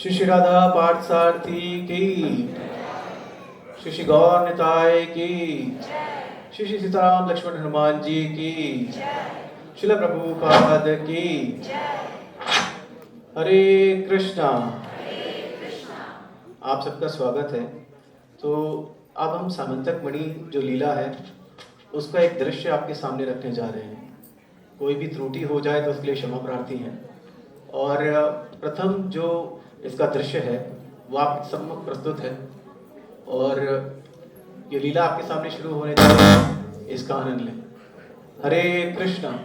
श्री श्री राधा पार्थसारथी की, श्री श्री गौर निताय की, श्री श्री सीताराम लक्ष्मण हनुमान जी की, श्रील प्रभुपाद की। हरे कृष्णा। आप सबका स्वागत है। तो अब हम सामंतक मणि जो लीला है उसका एक दृश्य आपके सामने रखने जा रहे हैं। कोई भी त्रुटि हो जाए तो उसके लिए क्षमा प्रार्थी हैं। और प्रथम जो इसका दृश्य है वो आपके सम्मुख प्रस्तुत है और ये लीला आपके सामने शुरू होने जा रही है, इसका आनंद लें। हरे कृष्णा।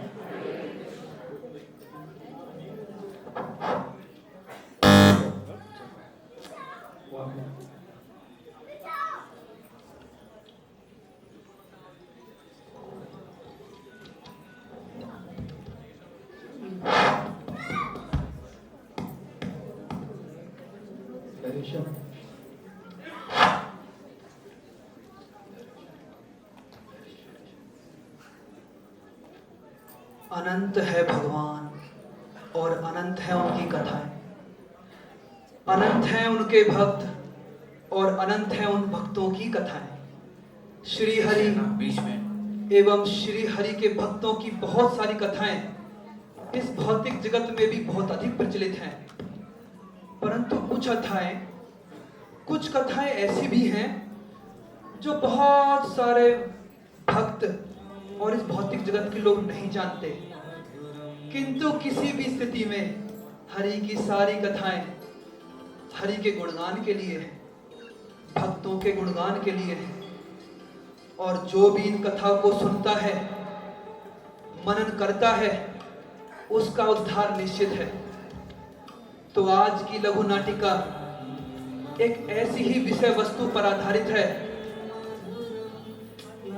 अनंत है भगवान और अनंत है उनकी कथाएं, अनंत हैं उनके भक्त और अनंत हैं उन भक्तों की कथाएं। श्री हरि बीच में एवं श्री हरि के भक्तों की बहुत सारी कथाएं इस भौतिक जगत में भी बहुत अधिक प्रचलित हैं, परंतु कुछ कथाएं ऐसी भी हैं जो बहुत सारे भक्त और इस भौतिक जगत के लोग नहीं जानते। किंतु किसी भी स्थिति में हरि की सारी कथाएं हरि के गुणगान के लिए है, भक्तों के गुणगान के लिए है। और जो भी इन कथा को सुनता है, मनन करता है, उसका उद्धार निश्चित है। तो आज की लघु नाटिका एक ऐसी ही विषय वस्तु पर आधारित है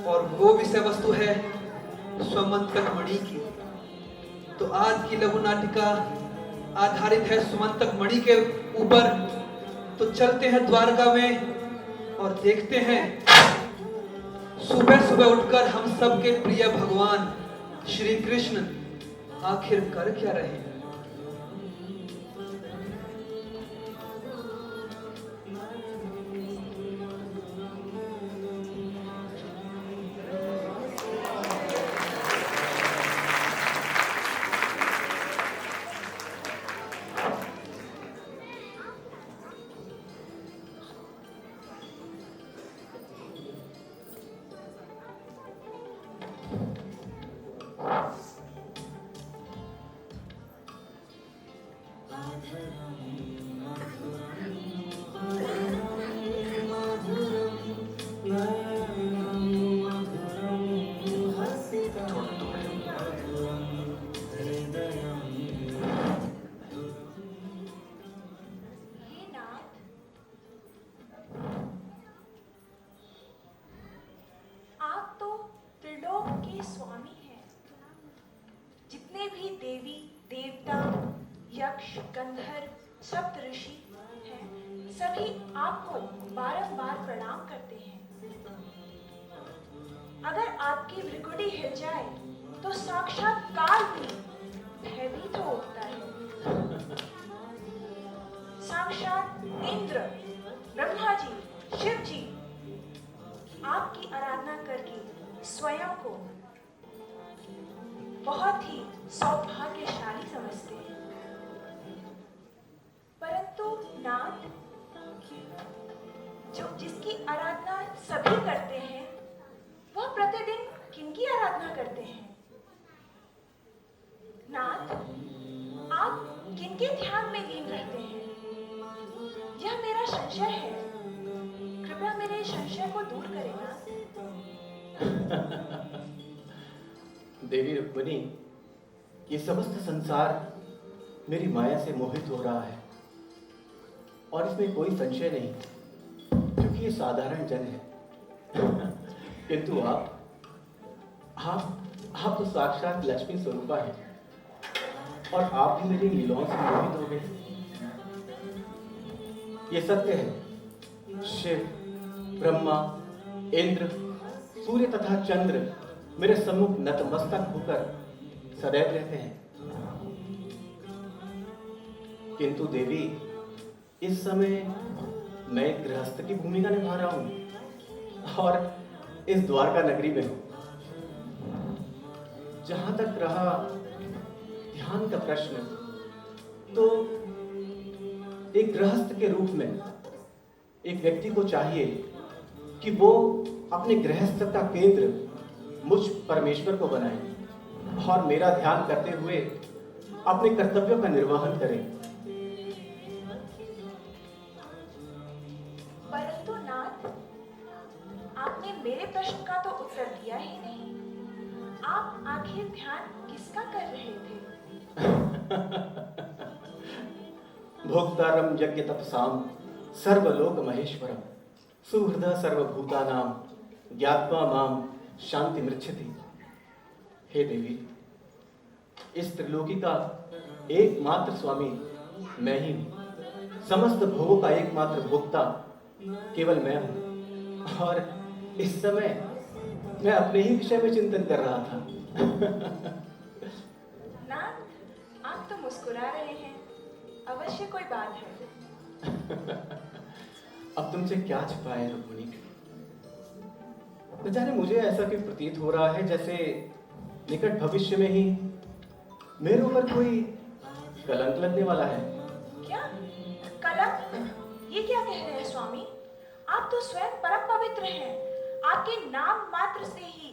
और वो विषय वस्तु है स्वमंतक मणि की। तो आज की लघु नाटिका आधारित है स्वमंतक मणि के ऊपर। तो चलते हैं द्वारका में और देखते हैं सुबह सुबह उठकर हम सबके प्रिय भगवान श्री कृष्ण आखिर कर क्या रहे हैं। गंधर्व सप्तऋषि हैं, सभी आपको बारंबार प्रणाम करते हैं। अगर आपकी भ्रिकुटी हिल जाए तो साक्षात काल भी भयभीत हो उठता है। साक्षात इंद्र, ब्रह्मा जी, शिव जी आपकी आराधना करके स्वयं को बहुत ही सौभाग्यशाली समझते हैं। परंतु नाथ, जो जिसकी आराधना सभी करते हैं, वह प्रतिदिन किनकी आराधना करते हैं? नाथ, आप किनके ध्यान में लीन रहते हैं? यह मेरा संशय है। कृपया मेरे संशय को दूर करें नाथ। देवी रुक्मिणी, ये समस्त संसार मेरी माया से मोहित हो रहा है और इसमें कोई संशय नहीं, क्योंकि ये साधारण जन है। किंतु आप तो साक्षात लक्ष्मी स्वरूपा हैं और आप भी मेरी लीलाओं से मोहित हो गए। ये सत्य है, शिव, ब्रह्मा, इंद्र, सूर्य तथा चंद्र मेरे सम्मुख नतमस्तक होकर सदैव रहते हैं। किंतु देवी, इस समय मैं एक गृहस्थ की भूमिका निभा रहा हूँ और इस द्वारका नगरी में हूँ। जहां तक रहा ध्यान का प्रश्न, तो एक गृहस्थ के रूप में एक व्यक्ति को चाहिए कि वो अपने गृहस्थ का केंद्र मुझ परमेश्वर को बनाए और मेरा ध्यान करते हुए अपने कर्तव्यों का निर्वहन करें। परंतु नाथ, आपने मेरे प्रश्न का तो उत्तर दिया ही नहीं। आप आखिर ध्यान किसका कर रहे थे? भोक्तारम यज्ञ तपसाम सर्वलोक महेश्वरम सुहृद सर्वभूतानां ज्ञात्वा माम शांति मृच्छति। हे देवी, इस त्रिलोकी का एकमात्र स्वामी मैं ही हूँ। समस्त भोगों का एकमात्र भोक्ता केवल मैं हूँ और इस समय मैं अपने ही विषय में चिंतन कर रहा था। नाथ, आप तो मुस्कुरा रहे हैं, अवश्य कोई बात है। अब तुमसे क्या छिपाए रुक्मिणी? न जाने मुझे ऐसा क्यों प्रतीत हो रहा है जैसे निकट भविष्य में ही मेरे ऊपर कोई कलंक लगने वाला है। क्या कलंक? ये क्या कह रहे हैं स्वामी? आप तो स्वयं परम पवित्र हैं। आपके नाम मात्र से ही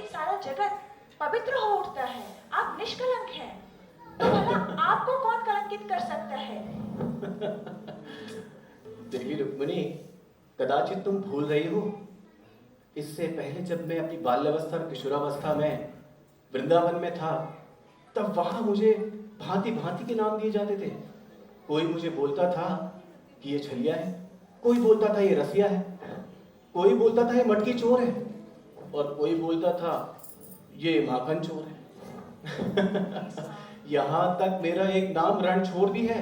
सारा जगत पवित्र हो उठता है। आप निष्कलंक हैं। तो भला आपको कौन कलंकित कर सकता है? देवी रुक्मिणी, कदाचित तुम भूल रही हो, इससे पहले जब मैं अपनी बाल्यावस्था और किशोरावस्था में वृंदावन में था, तब वहां मुझे भांति भांति के नाम दिए जाते थे। कोई मुझे बोलता था कि ये छलिया है, कोई बोलता था ये रसिया है, कोई बोलता था ये मटकी चोर है और कोई बोलता था ये माखन चोर है। यहां तक मेरा एक नाम रणछोड़ भी है।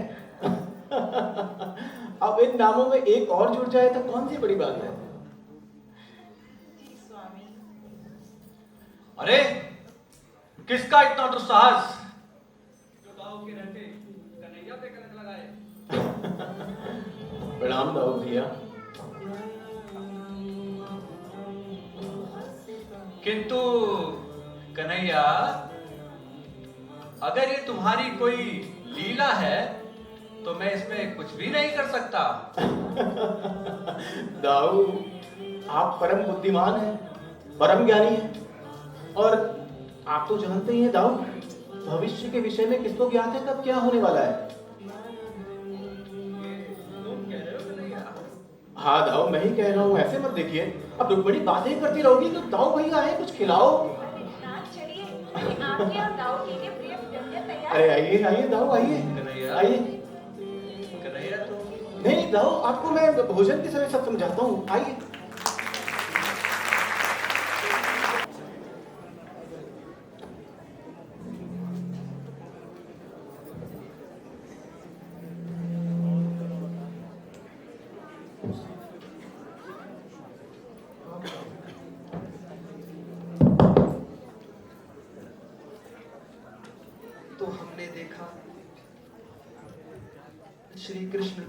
अब इन नामों में एक और जुड़ जाए तो कौन सी बड़ी बात है। जी स्वामी। अरे किसका इतना दुस्साहस जो दाऊ के रहते कन्हैया पे कलंक लगाए। प्रणाम दाऊ भैया। किंतु कन्हैया, अगर ये तुम्हारी कोई लीला है तो मैं इसमें कुछ भी नहीं कर सकता। दाऊ, आप परम बुद्धिमान हैं, परम ज्ञानी हैं और आप तो जानते ही हैं दाऊ, भविष्य के विषय में किसको ज्ञात है कब क्या होने वाला है। तुम कह रहे हो कन्हैया? हाँ दाऊ, मैं ही कह रहा हूँ, ऐसे मत देखिए। अब रुक्मिणी बातें करती रहोगी तो दाऊ भैया आए, कुछ खिलाओ। नाथ चलिए, आपके और दाऊ के लिए प्रिय व्यंजन तैयार अरे है। आइए आइए दाऊ, आइए कन्हैया। आइए। कन्हैया तो नहीं दाऊ, आपको मैं भोजन के समय सब समझाता हूँ, आइए। तो हमने देखा श्री कृष्ण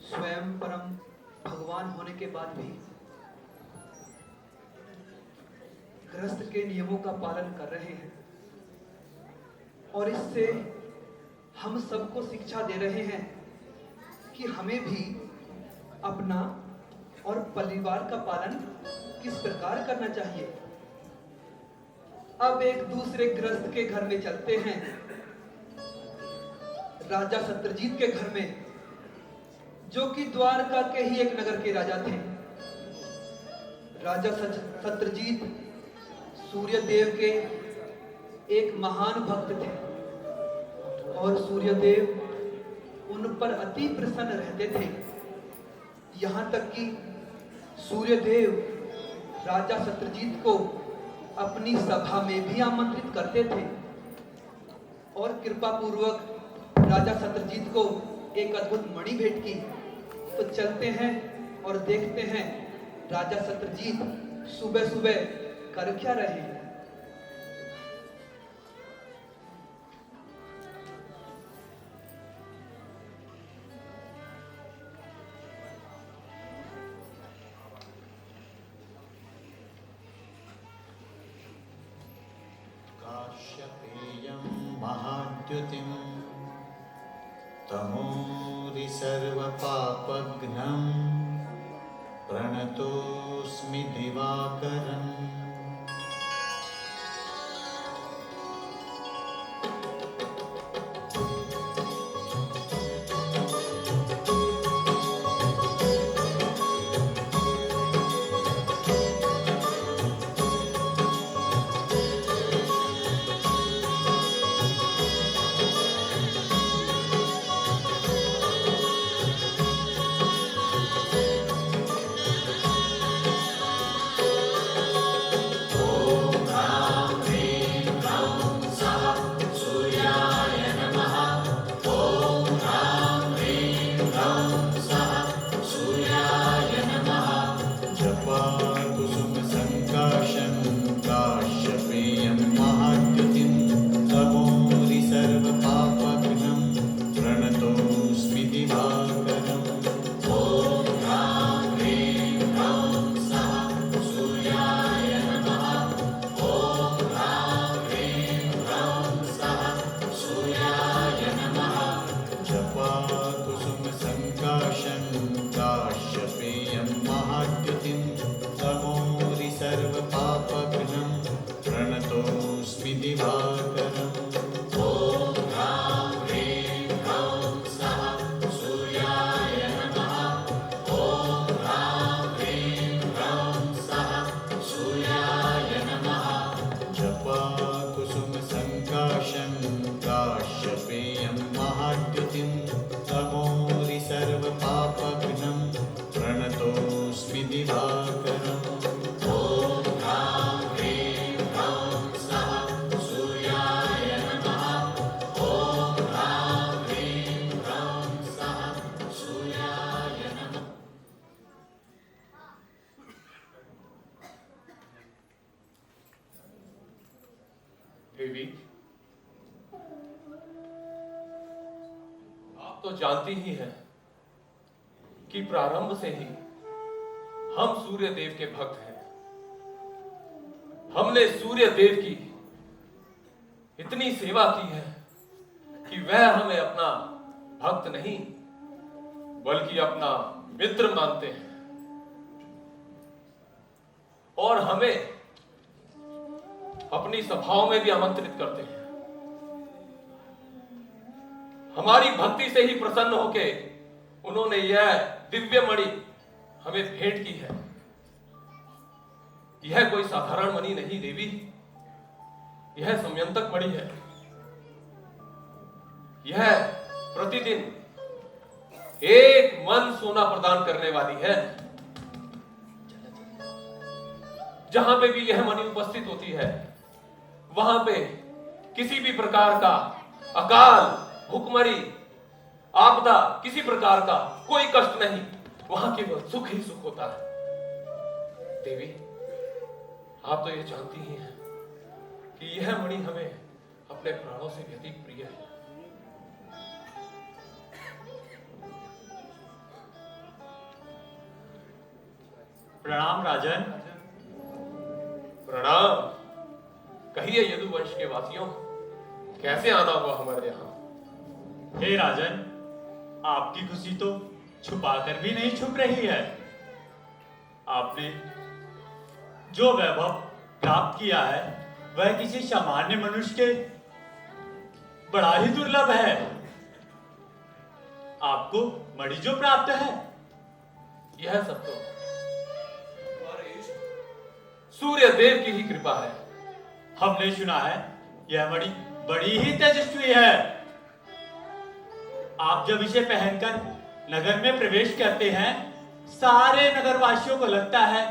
स्वयं परम भगवान होने के बाद भी गृहस्थ के नियमों का पालन कर रहे हैं और इससे हम सबको शिक्षा दे रहे हैं कि हमें भी अपना और परिवार का पालन किस प्रकार करना चाहिए। अब एक दूसरे गृहस्थ के घर में चलते हैं, राजा सत्यजीत के घर में, जो कि द्वारका के ही एक नगर के राजा थे। राजा सत्यजीत सूर्यदेव के एक महान भक्त थे और सूर्यदेव उन पर अति प्रसन्न रहते थे। यहां तक कि सूर्यदेव राजा सत्यजीत को अपनी सभा में भी आमंत्रित करते थे और कृपा पूर्वक राजा सत्यजीत को एक अद्भुत मणि भेंट की। तो चलते हैं और देखते हैं राजा सत्यजीत सुबह सुबह कर क्या रहे हैं। काश्यपेयं महाद्युतिं तमोरि सर्वपापघ्नं प्रणतोऽस्मि दिवाकरम्। देवी, आप तो जानती ही हैं कि प्रारंभ से ही हम सूर्य देव के भक्त हैं। हमने सूर्य देव की इतनी सेवा की है कि वह हमें अपना भक्त नहीं बल्कि अपना मित्र मानते हैं और हमें अपनी सभाओं में भी आमंत्रित करते हैं। हमारी भक्ति से ही प्रसन्न होके उन्होंने यह दिव्य मणि हमें भेंट की है। यह कोई साधारण मणि नहीं देवी, यह समयंतक मणि है। यह प्रतिदिन 1 मन सोना प्रदान करने वाली है। जहां पे भी यह मणि उपस्थित होती है वहां पे किसी भी प्रकार का अकाल, भूखमरी, आपदा, किसी प्रकार का कोई कष्ट नहीं, वहां केवल सुख ही सुख होता है। देवी, आप तो ये जानती ही हैं कि यह मणि हमें अपने प्राणों से भी अधिक प्रिय है। प्रणाम राजन। प्रणाम। कहिए यदुवंश के वासियों, कैसे आना हुआ हमारे यहाँ? हे राजन, आपकी खुशी तो छुपाकर भी नहीं छुप रही है। आपने जो वैभव प्राप्त किया है वह किसी सामान्य मनुष्य के बड़ा ही दुर्लभ है। आपको मणि जो प्राप्त है, यह सब तो हमारे इष्ट सूर्य देव की ही कृपा है। हमने सुना है यह मणि बड़ी ही तेजस्वी है। आप जब इसे पहनकर नगर में प्रवेश करते हैं, सारे नगरवासियों को लगता है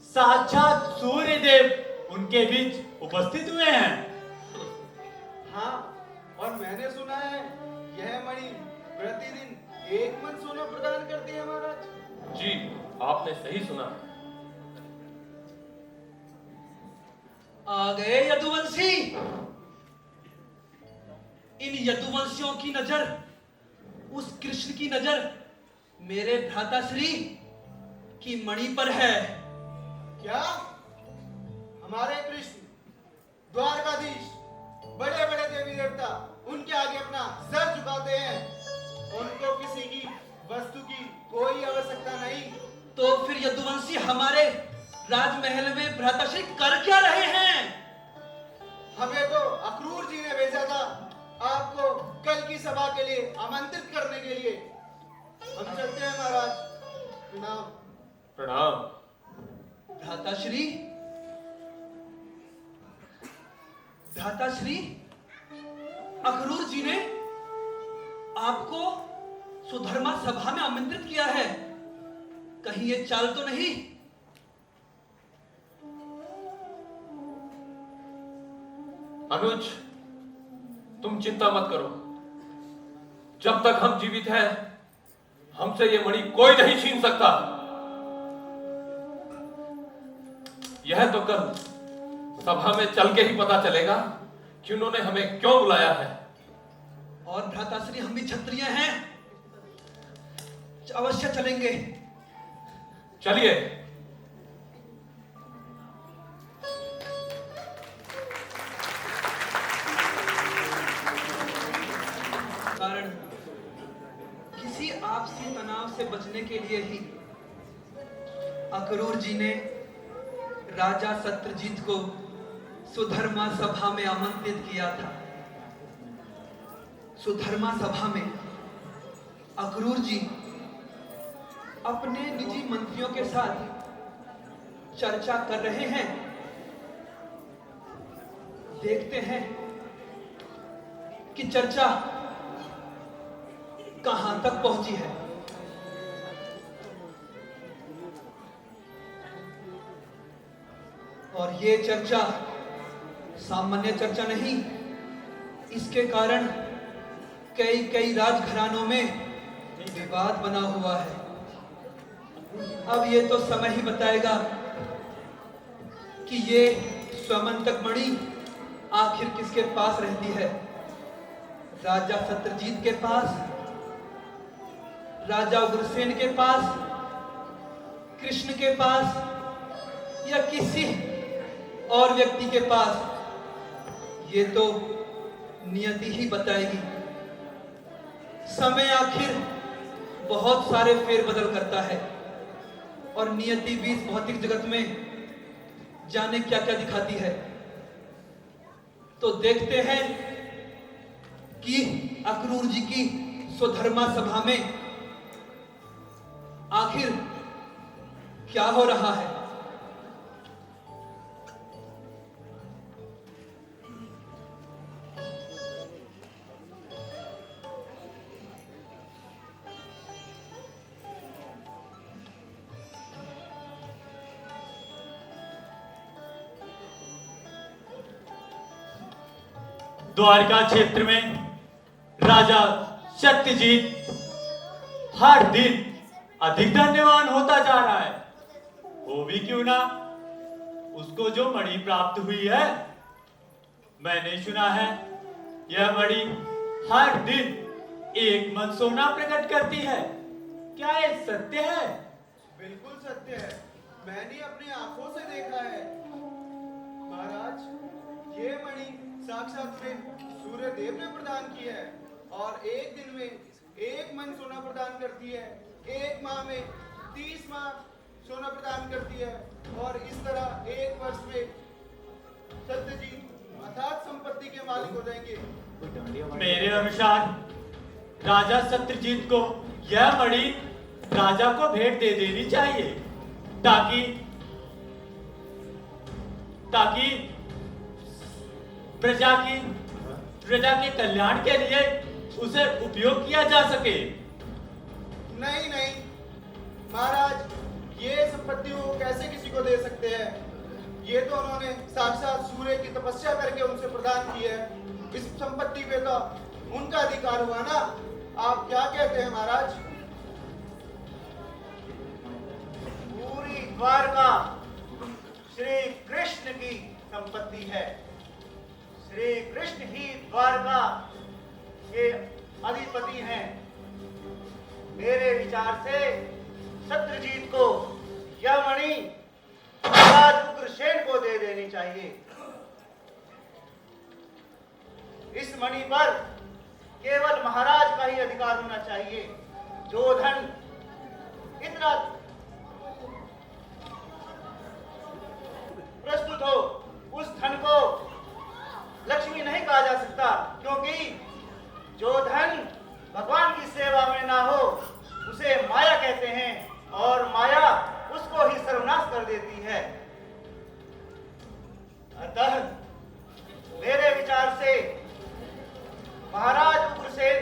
साक्षात सूर्य देव उनके बीच उपस्थित हुए हैं। हाँ, और मैंने सुना है यह मणि प्रतिदिन 1 मन सोना प्रदान करती है महाराज। जी, आपने सही सुना। आ गए यदुवंशी। इन यदुवंशियों की नजर, उस कृष्ण की नजर मेरे भ्राताश्री की मणि पर है। क्या? हमारे कृष्ण द्वारकाधीश पिता उनके आगे अपना सर झुकाते हैं। उनको किसी की वस्तु की कोई आवश्यकता नहीं। तो फिर यदुवंशी हमारे राजमहल में भ्राताश्री कर क्या रहे हैं? हमें तो अक्रूर जी ने भेजा था आपको कल की सभा के लिए आमंत्रित करने के लिए। हम चलते हैं महाराज। प्रणाम। प्रणाम। भ्राताश्री, भ्राताश्री, अक्रूर जी ने आपको सुधर्मा सभा में आमंत्रित किया है। कहीं ये चाल तो नहीं? अनुज, तुम चिंता मत करो। जब तक हम जीवित हैं, हमसे ये मणि कोई नहीं छीन सकता। यह तो कल सभा में चल के ही पता चलेगा कि उन्होंने हमें क्यों बुलाया है। और भ्राताश्री, हम भी क्षत्रिय हैं, अवश्य चलेंगे। चलिए। कारण किसी आपसी तनाव से बचने के लिए ही अक्रूर जी ने राजा सत्यजीत को सुधर्मा सभा में आमंत्रित किया था। सुधर्मा सभा में अक्रूर जी अपने निजी मंत्रियों के साथ चर्चा कर रहे हैं। देखते हैं कि चर्चा कहां तक पहुंची है। और ये चर्चा सामान्य चर्चा नहीं, इसके कारण कई कई राजघरानों में विवाद बना हुआ है। अब ये तो समय ही बताएगा कि ये स्वमंतक मणि आखिर किसके पास रहती है। राजा सत्यजीत के पास, राजा उग्रसेन के पास, कृष्ण के पास, या किसी और व्यक्ति के पास, ये तो नियति ही बताएगी। समय आखिर बहुत सारे फेरबदल करता है और नियति भी इस भौतिक जगत में जाने क्या क्या दिखाती है। तो देखते हैं कि अक्रूर जी की स्वधर्मा सभा में आखिर क्या हो रहा है। द्वारका क्षेत्र में राजा सत्यजीत हर दिन अधिक धन्यवान होता जा रहा है। वो भी क्यों ना, उसको जो मणि प्राप्त हुई है, मैंने सुना है यह मणि हर दिन 1 मन सोना प्रकट करती है। क्या ये सत्य है? बिल्कुल सत्य है, मैंने अपनी आंखों से देखा है। महाराज, ये मणि साक्षात में सूर्य देव ने प्रदान की है और एक दिन में 1 मन सोना प्रदान करती है, 1 माह में 30 माह सोना प्रदान करती है और इस तरह 1 वर्ष में सत्यजीत अथात संपत्ति के मालिक हो जाएंगे। मेरे अनुसार राजा सत्यजीत को यह मणि राजा को भेंट दे देनी चाहिए, ताकि प्रजा के कल्याण के लिए उसे उपयोग किया जा सके। नहीं नहीं महाराज, ये संपत्ति वो कैसे किसी को दे सकते हैं? ये तो उन्होंने साक्षात सूर्य की तपस्या करके उनसे प्रदान की है। इस संपत्ति पे तो उनका अधिकार हुआ ना। आप क्या कहते हैं महाराज? पूरी द्वारका श्री कृष्ण की संपत्ति है। श्री कृष्ण ही द्वारका के अधिपति हैं। मेरे विचार से सत्यजीत को यह मणि राज उग्रसेन को दे देनी चाहिए। इस मणि पर केवल महाराज का ही अधिकार होना चाहिए। जो धन इतना प्रस्तुत हो, उस धन को लक्ष्मी नहीं कहा जा सकता, क्योंकि जो धन भगवान की सेवा में ना हो उसे माया कहते हैं, और माया उसको ही सर्वनाश कर देती है। अतः मेरे विचार से महाराज उग्रसेन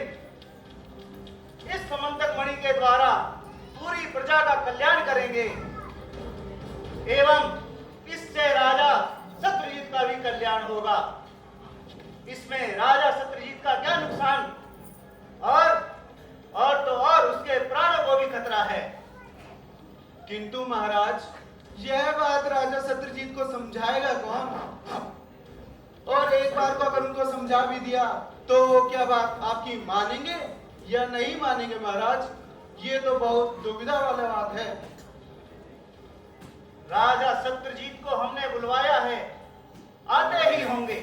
इस समंतक मणि के द्वारा पूरी प्रजा का कल्याण करेंगे, एवं इससे राजा सत्यजीत का भी कल्याण होगा। इसमें राजा सत्यजीत का क्या नुकसान, और तो और उसके प्राणों को भी खतरा है। किंतु महाराज, यह बात राजा सत्यजीत को समझाएगा कौन? और एक बार को अगर उनको समझा भी दिया तो वो क्या बात आपकी मानेंगे या नहीं मानेंगे महाराज? ये तो बहुत दुविधा वाला बात है। राजा सत्यजीत को हमने बुलवाया है, आते ही होंगे।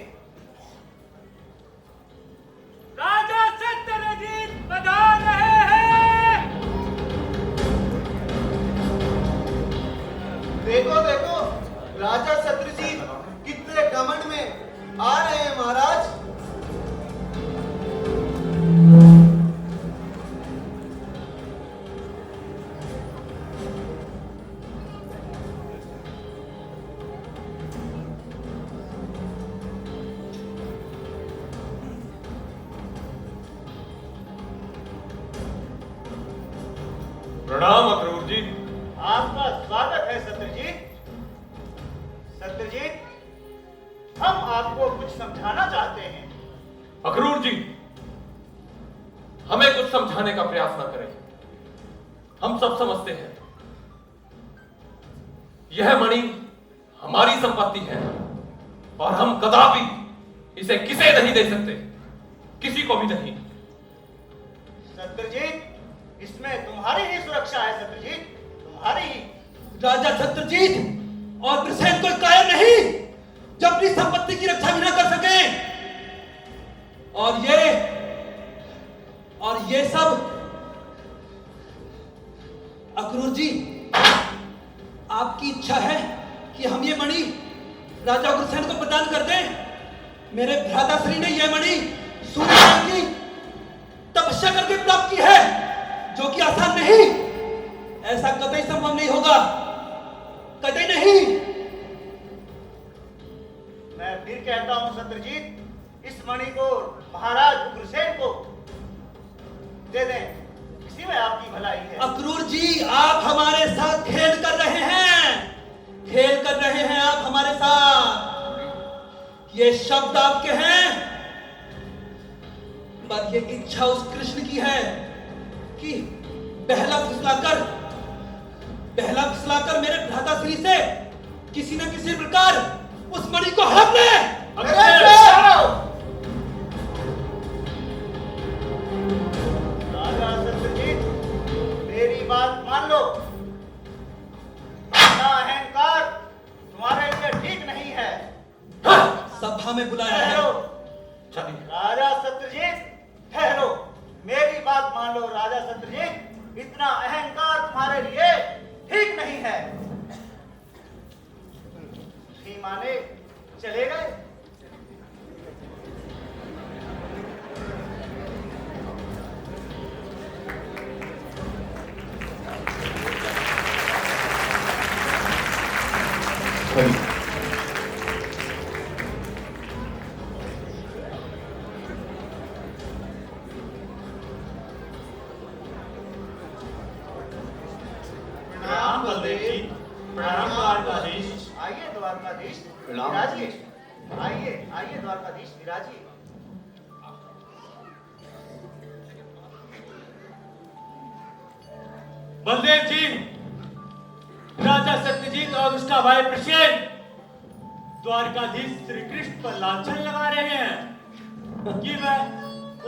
राजा सत्यजीत पधार रहे हैं। देखो देखो, राजा सत्यजीत कितने घमंड में आ रहे हैं महाराज। प्रणाम अक्रूर जी। आपका स्वागत है सत्यजीत। सत्यजीत, हम आपको कुछ समझाना चाहते हैं। अक्रूर जी, हमें कुछ समझाने का प्रयास न करें। हम सब समझते हैं यह मणि हमारी संपत्ति है और हम कदापि इसे किसे नहीं दे सकते, किसी को भी नहीं। सत्यजीत, इसमें तुम्हारी ही सुरक्षा है सत्यजीत, तुम्हारी ही। राजा सत्यजीत और प्रसेन कोई कायर नहीं जो अपनी संपत्ति की रक्षा भी ना कर सके। और ये सब अक्रूर जी, आपकी इच्छा है कि हम ये मणि राजा उग्रसेन को प्रदान कर दें। मेरे भ्राताश्री ने यह मणि सूर्यदेव की तपस्या करके प्राप्त की है, जो कि आसान नहीं। ऐसा कतई संभव नहीं होगा, कतई नहीं। मैं फिर कहता हूं सत्यजीत, इस मणि को महाराज उग्रसेन को दे दें, इसी में आपकी भलाई है। अक्रूर जी, आप हमारे साथ खेल कर रहे हैं, खेल कर रहे हैं आप हमारे साथ। ये शब्द आपके हैं, पर ये इच्छा उस कृष्ण की है कि पहला फिसलाकर मेरे भ्राताश्री से किसी न किसी प्रकार उस मणि को हड़प ले। राजा सत्यजीत, मेरी बात मान लो। अपना अहंकार तुम्हारे लिए ठीक नहीं है। सभा में बुलाया है। ठहरो राजा सत्यजीत, ठहरो, मेरी बात मान लो। राजा सत्यजीत, इतना अहंकार तुम्हारे लिए ठीक नहीं है। नहीं माने चले गए। प्रणाम बलदेव जी। प्रणाम द्वारकाधीश। आइए द्वारकाधीश प्रणाम। विराजिए। आइए आइए द्वारकाधीश विराजिए। बलदेव जी, राजा सत्यजीत और उसका भाई प्रसेन द्वारकाधीश श्री कृष्ण पर लांछन लगा रहे हैं कि वह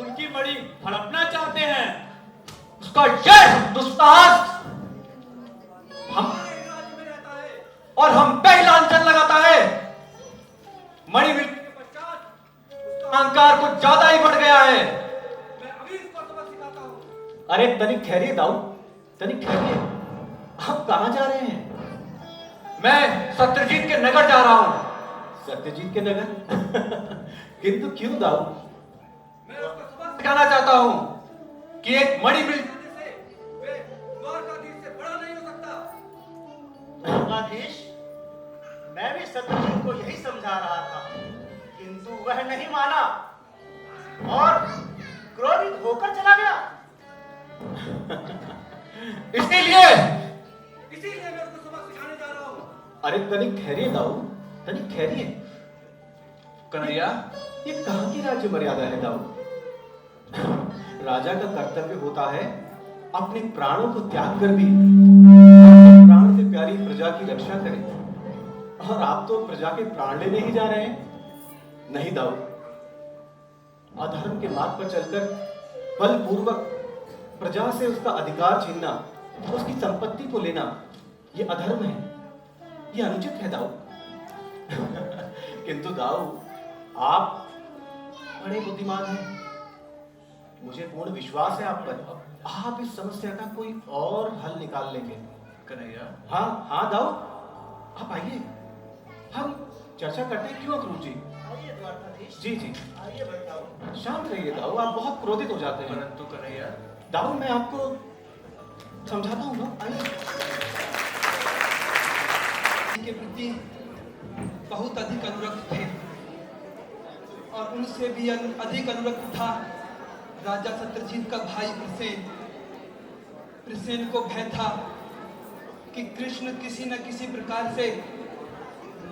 उनकी मणि हड़पना चाहते हैं। उसका यह दुस्साहस हम पे ही लांछन लगाता है। मणि मिलने के पश्चात उसका अहंकार कुछ ज्यादा ही बढ़ गया है। मैं अभी इसको सबक सिखाता हूँ। अरे तनिक ठहरिए दाऊ, तनिक ठहरिए। आप कहाँ जा रहे हैं? मैं सत्यजीत के नगर जा रहा हूँ। सत्यजीत के नगर? किंतु क्यों दाऊ? मैं उसको सबक सिखाना चाहता हूँ कि एक मणि मिल जाने से वे द्वारकाधीश से बड़ा नहीं हो सकता। द्वारकाधीश, मैं भी सत्यजीत को यही समझा रहा था, किंतु वह नहीं माना और क्रोधित होकर चला गया। इसीलिए मैं उसको सबक सिखाने जा रहा हूँ। अरे तनिक ठहरिए दाऊ, तनिक ठहरिए। कन्हैया, ये कहाँ की राज्य मर्यादा है दाऊ? राजा का कर्तव्य होता है अपने प्राणों को त्याग कर भी अपने प्राण से प्यारी प्रजा की रक्षा करें, और आप तो प्रजा के प्राण लेने ही जा रहे हैं। नहीं दाऊ, अधर्म के मार्ग पर चलकर बलपूर्वक प्रजा से उसका अधिकार छीनना, उसकी संपत्ति को लेना, ये अधर्म है, ये अनुचित है दाऊ। किंतु दाऊ, आप बड़े बुद्धिमान हैं, मुझे पूर्ण विश्वास है आप पर। आप इस समस्या का कोई और हल निकाल लेंगे। कन्हैया, हाँ दाऊ, आप आइए, हम चर्चा करते हैं। क्यों अक्रूर जी? आइए द्वारकाधीश। जी जी, आइए बताओ। शांत रहिए दाऊ, आप बहुत क्रोधित हो जाते हैं। परंतु कन्हैया, दाऊ, मैं आपको समझाता हूँ ना, आइए। के प्रति बहुत अधिक अनुरक्त थे, और उनसे भी अधिक अनुरक्त था राजा सत्यजीत का भाई प्रसेन। प्रसेन को भय था कि कृष्ण किसी न किसी प्रकार से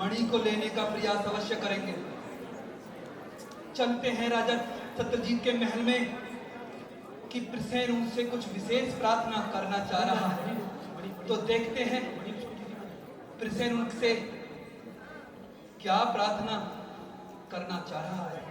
मणि को लेने का प्रयास अवश्य करेंगे। चलते हैं राजा सत्यजीत के महल में कि प्रसेन उनसे कुछ विशेष प्रार्थना करना चाह रहा है। तो देखते हैं प्रसेन उनसे क्या प्रार्थना करना चाह रहा है।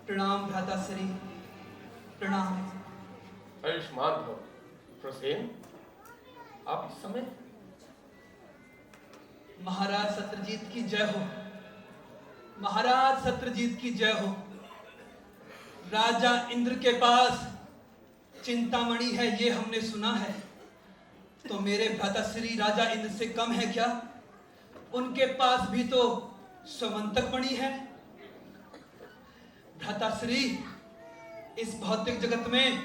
प्रणाम भ्राताश्री, प्रणाम। आयुष्मान भव। प्रसेन, आप इस समय? महाराज सत्यजीत की जय हो, महाराज सत्यजीत की जय हो। राजा इंद्र के पास चिंतामणि है, ये हमने सुना है। तो मेरे भ्राताश्री राजा इंद्र से कम है क्या? उनके पास भी तो स्वमंतक मणि है। भ्राताश्री, इस भौतिक जगत में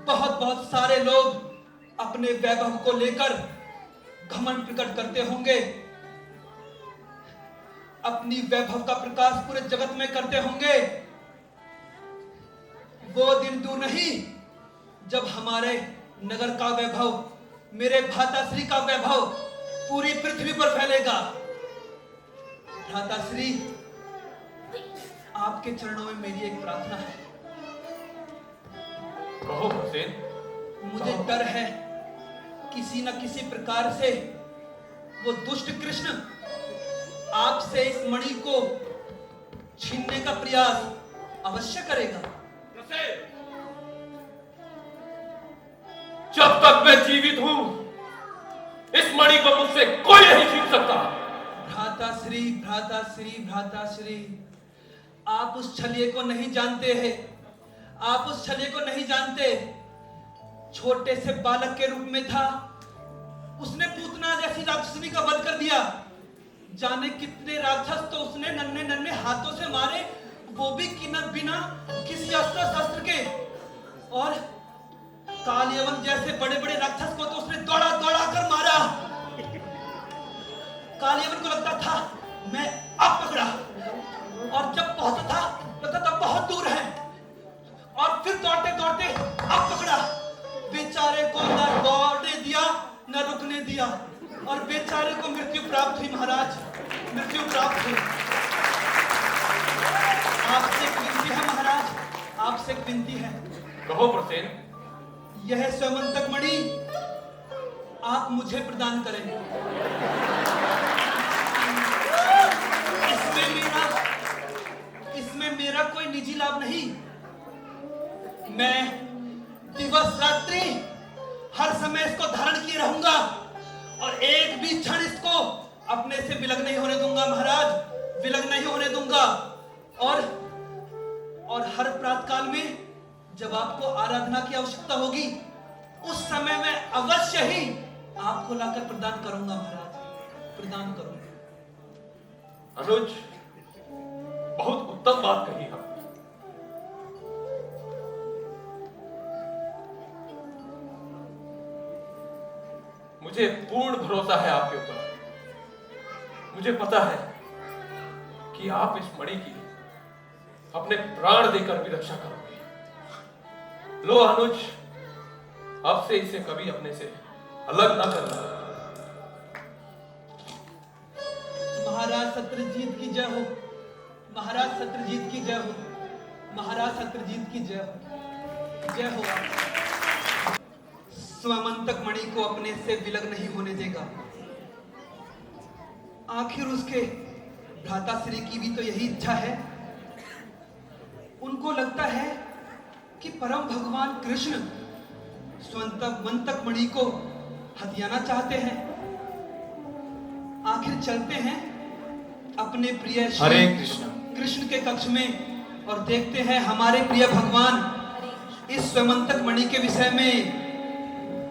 बहुत बहुत सारे लोग अपने वैभव को लेकर घमंड प्रकट करते होंगे, अपनी वैभव का प्रकाश पूरे जगत में करते होंगे। वो दिन दूर नहीं जब हमारे नगर का वैभव, मेरे भ्राताश्री का वैभव पूरी पृथ्वी पर फैलेगा। भ्राताश्री, आपके चरणों में मेरी एक प्रार्थना है। कहो प्रसेन। मुझे डर है किसी न किसी प्रकार से वो दुष्ट कृष्ण आपसे इस मणि को छीनने का प्रयास अवश्य करेगा। प्रसेन, जब तक मैं जीवित हूं, इस मणि को मुझसे कोई नहीं छीन सकता। भ्राताश्री, भ्राताश्री, भ्राताश्री, आप उस छलिए को नहीं जानते हैं, आप उस छलिए को नहीं जानते। छोटे से बालक के रूप में था, उसने पूतना जैसी राक्षसी का वध कर दिया। जाने कितने राक्षस तो उसने नन्हे नन्हे हाथों से मारे, वो भी बिना किसी अस्त्र शस्त्र के। और कालियवन जैसे बड़े बड़े राक्षस को तो उसने दौड़ा दौड़ा कर मारा। कालियवन को लगता था मैं अब पकड़ा, और जब पहुंचा था लगता था बहुत दूर है, और फिर दौड़ते दौड़ते अब पकड़ा। बेचारे को न दौड़ने दिया न रुकने दिया। और बेचारे को मृत्यु प्राप्त हुई महाराज, मृत्यु प्राप्त हुई। आपसे एक विनती है महाराज, आपसे एक विनती है। कहो प्रसेन। यह स्वयंतक मणि आप मुझे प्रदान करें। इसमें मेरा कोई निजी लाभ नहीं। मैं दिवस रात्रि हर समय इसको धारण किए रहूंगा और एक भी क्षण इसको अपने से विलग नहीं होने दूंगा महाराज, विलग नहीं होने दूंगा। और हर प्रातकाल में जब आपको आराधना की आवश्यकता होगी उस समय मैं अवश्य ही आपको लाकर प्रदान करूंगा महाराज, प्रदान करूंगा। अनुज, बहुत उत्तम बात कही आपने। मुझे पूर्ण भरोसा है आपके ऊपर। मुझे पता है कि आप इस मणि की अपने प्राण देकर भी रक्षा करोगे। लो अनुज, अब से इसे कभी अपने से अलग ना करना। महाराज सत्यजीत की जय हो, महाराज सत्यजीत की जय हो, महाराज सत्यजीत की जय हो, जय हो। स्वयंतक मणि को अपने से विलग नहीं होने देगा। आखिर उसके भ्राताश्री की भी तो यही इच्छा है। उनको लगता है कि परम भगवान कृष्ण स्वयंतक मणि को हथियाना चाहते हैं। आखिर चलते हैं अपने प्रिय हरे कृष्ण कृष्ण के कक्ष में और देखते हैं हमारे प्रिय भगवान इस स्वयंतक मणि के विषय में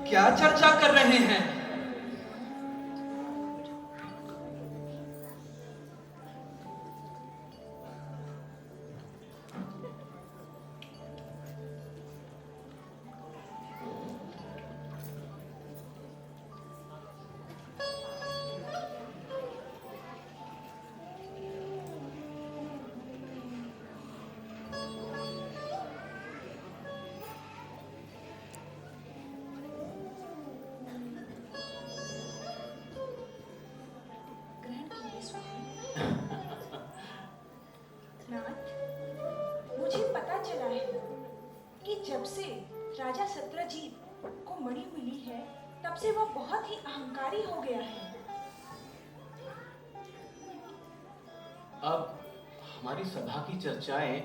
क्या चर्चा कर रहे हैं। ग्रहण कीजिए स्वामी। नाथ, मुझे पता चला है कि जब से राजा सत्यजीत को मणि मिली है तब से वो बहुत ही अहंकारी हो गया है। अब हमारी सभा की चर्चाएं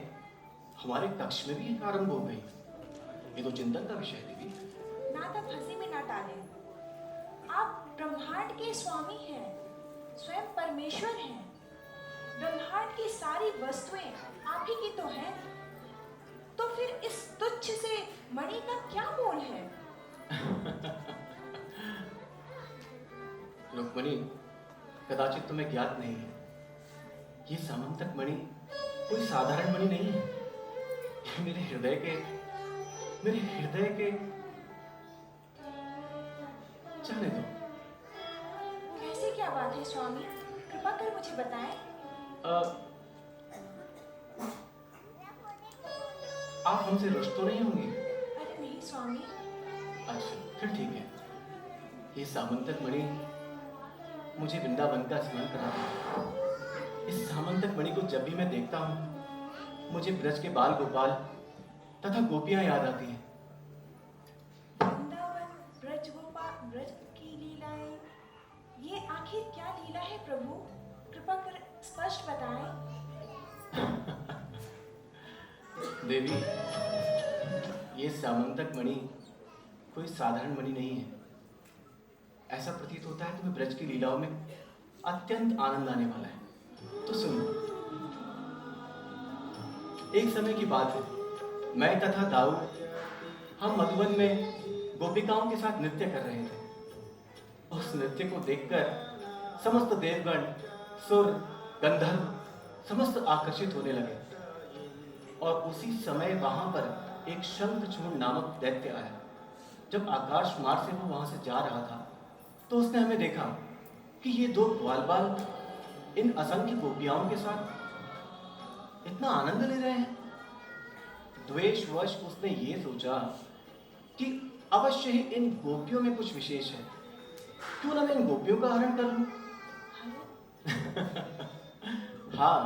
हमारे कक्ष में भी आरंभ हो गई। ये तो चिंतन का विषय है देवी। नाथ, आप हंसी में ना डालें। आप ब्रह्मांड के स्वामी हैं, स्वयं परमेश्वर हैं। ब्रह्मांड की सारी वस्तुएं आप ही की तो हैं। तो फिर इस तुच्छ से मणि का क्या मोल है? रुक्मणी, कदाचित तुम्हें ज्ञात नहीं है, ये सामंतक मणि कोई साधारण मणि नहीं है। ये मेरे हृदय के जाने दो। कैसे क्या बात है स्वामी? कृपा कर मुझे बताएं। आप हमसे रुष्ट तो नहीं होंगे? अरे नहीं स्वामी। अच्छा, फिर ठीक है। ये सामंतक मणि मुझे वृंदावन का स्मरण कराता है। इस सामंतक मणि को जब भी मैं देखता हूँ मुझे ब्रज के बाल गोपाल तथा गोपियां याद आती हैं। वृंदावन, ब्रज गोपाल, ब्रज की लीलाएं, ये आखिर क्या लीला है प्रभु? कृपा कर स्पष्ट बताएं। देवी, ये सामंतक मणि कोई साधारण मणि नहीं है। ऐसा प्रतीत होता है तुम्हें ब्रज की लीलाओं में अत्यंत आनंद आने वाला है। तो सुनो, एक समय की बात है, मैं तथा दाऊ हम मधुबन में गोपिकाओं के साथ नृत्य कर रहे थे। उस नृत्य को देखकर समस्त देवगण, सुर, गंधर्व समस्त आकर्षित होने लगे। और उसी समय वहां पर एक शंखचूड़ नामक दैत्य आया। जब आकाश मार्ग से वो वहां से जा रहा था तो उसने हमें देखा कि ये दो ग्वालबाल इन असंख्य गोपियाओं के साथ इतना आनंद ले रहे हैं। द्वेषवश उसने ये सोचा कि अवश्य ही इन गोपियों में कुछ विशेष है। क्यों ना मैं इन गोपियों का हरण कर लूं? हाँ,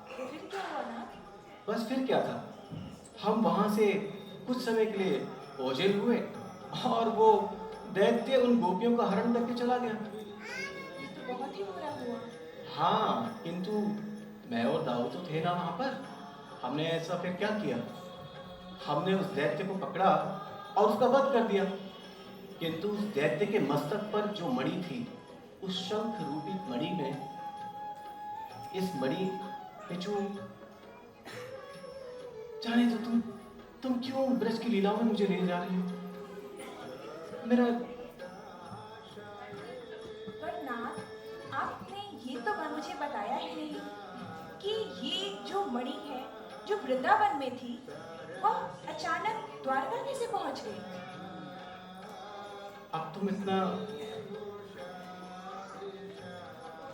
फिर क्या हुआ ना? बस फिर क्या था, हम वहां से कुछ समय के लिए ओझेल हुए और वो दैत्य उन गोपियों का हरण करके चला गया। ये तो बहुत ही बुरा हुआ। हाँ, किंतु मैं और दाऊ तो थे ना वहां पर। हमने ऐसा फिर क्या किया, हमने उस दैत्य को पकड़ा और उसका वध कर दिया। किंतु उस दैत्य के मस्तक पर जो मणि थी, उस शंख रूपी मणि में, इस मणि पे जो जाने तो तुम क्यों ब्रज की लीलाओं में मुझे ले जा रही हो? मेरा पर नाथ, आपने ये तो मुझे बताया ही नहीं कि ये जो मणि है, जो वृंदावन में थी, वह अचानक द्वारका कैसे पहुंच गई? अब तुम इतना,